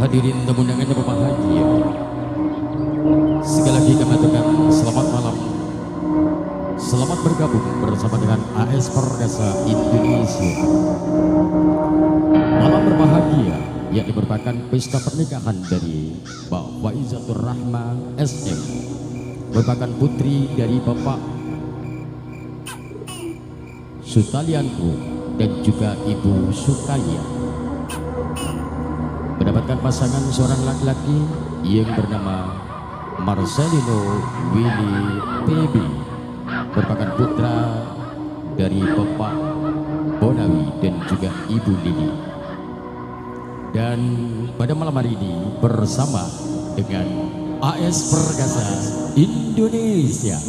Hadirin tamu undangan yang berbahagia, sekali lagi kami aturkan selamat malam. Selamat bergabung bersama dengan AS Perkasa Indonesia. Malam berbahagia yang merupakan pesta pernikahan dari Mbak Faizatur Rahma SM, merupakan putri dari Bapak Sutalianto dan juga Ibu Sukaya, mendapatkan pasangan seorang laki-laki yang bernama Marcelino Willy PB, merupakan putra dari Bapak Bonawi dan juga Ibu Lili. Dan pada malam hari ini bersama dengan AS Perkasa Indonesia.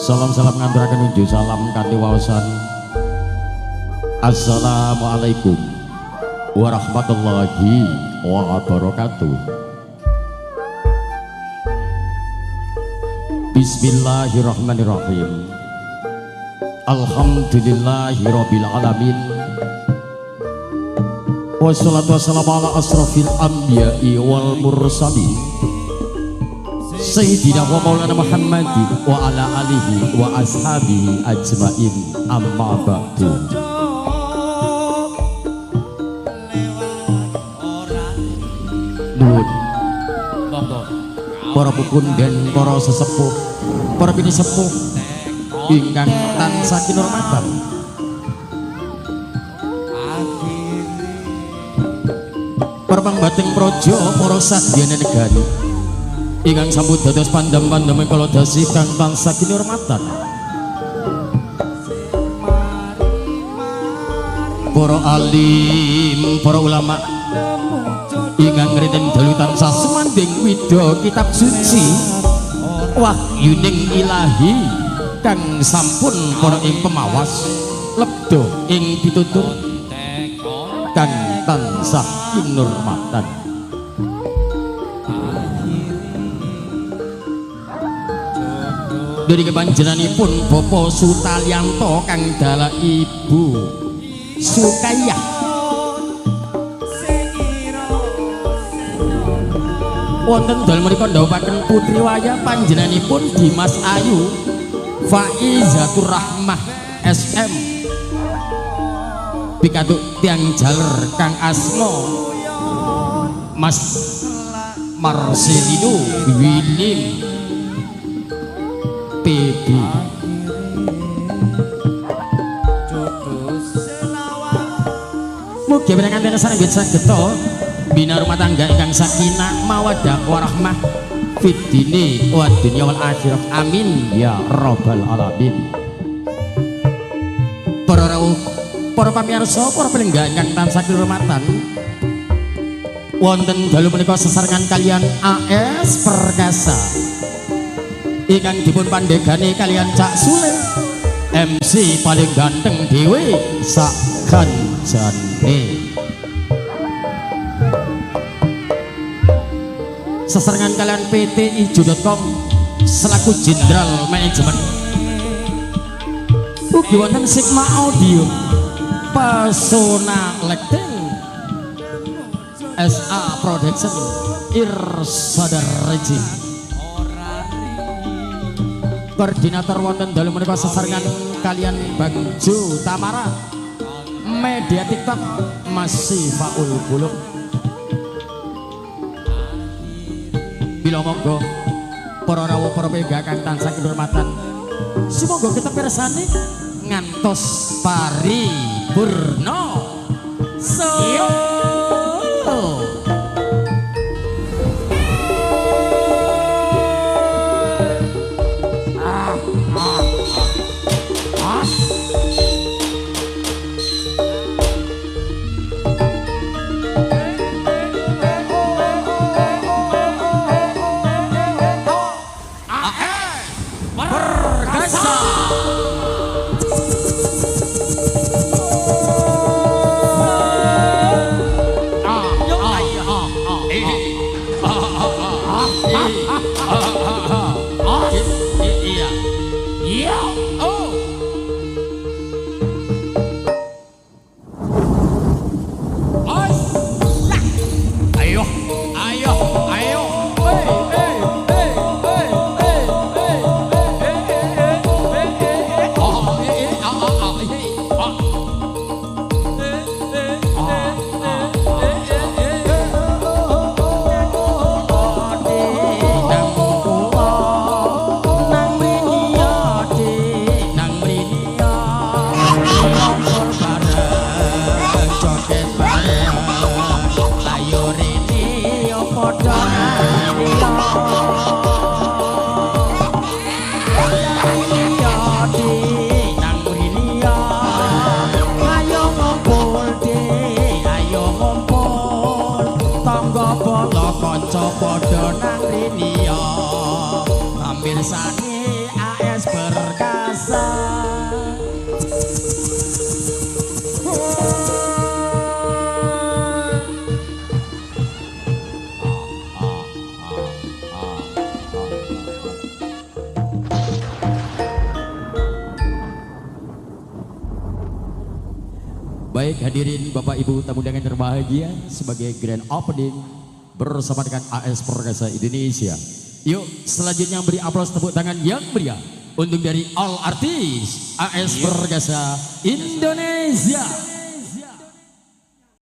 Salam-salam nganduraken unjuk salam kanthi waosan Assalamualaikum warahmatullahi wabarakatuh. Bismillahirrahmanirrahim. Alhamdulillahirabbil alamin. Wassalatu wassalamu ala asrofil anbiya'i wal mursalin Sayyidina wa maulana Muhammadin wa ala alihi wa ashabihi ajmain, amma ba'du. Nuwun para pukun dan para sesepuh, para bini sepuh ingkang tansah kinurmatan, para pangbating praja, para sadyana negari ingkang sambut dados pandam-pandame kala dasi kang tansah kinurmatan, para alim, para ulama ingkang ngrenten dalu tansah sumanding widha kitab suci wahyuning ilahi kang sampun para ing pemawas lebda ing pitutur kang tansah kinurmatan. Dari kepanjenenganipun Bapak Sutalyanto kang dalah Ibu Sukayah wonten dalem menika ndhawuhaken putri wayah panjenenganipun Dimas Ayu Faizatur Rahmah SM pikantuk tiang jaler kang asma Mas Marcelino Willim PB. Mugi panjenengan saged sageta bina rumah tangga ingkang sakinah mawaddah warahmah fid dini wa dunya wal akhirat, amin ya rabbal alamin. Para rawuh, para pamirsa, para panjenengan ingkang tansah kinurmatan, wonten dalu menika sesarengan kalian AS Perkasa ingkang dipun pandegani kalian Cak Sule MC paling ganteng dhewe sak kancane. Sesarengan kalian PT Ijo.com selaku Jenderal Manajemen, ugi wonten Sigma Audio, Pesona Lighting, SA Production, Irsadar Reji. Koordinator wonten dalu menika sesarengan kalian Bang Jo Tamara, media TikTok masih Faul Buluk. Bila monggo para rawuh para pega kang tansah kinurmatan, semoga kita pirsani ngantos paripurna. Baik hadirin Bapak Ibu tamu undangan berbahagia, sebagai grand opening bersama dengan AS Perkasa Indonesia. Yuk selanjutnya beri aplaus tepuk tangan yang meriah untuk dari all artis AS Perkasa Indonesia.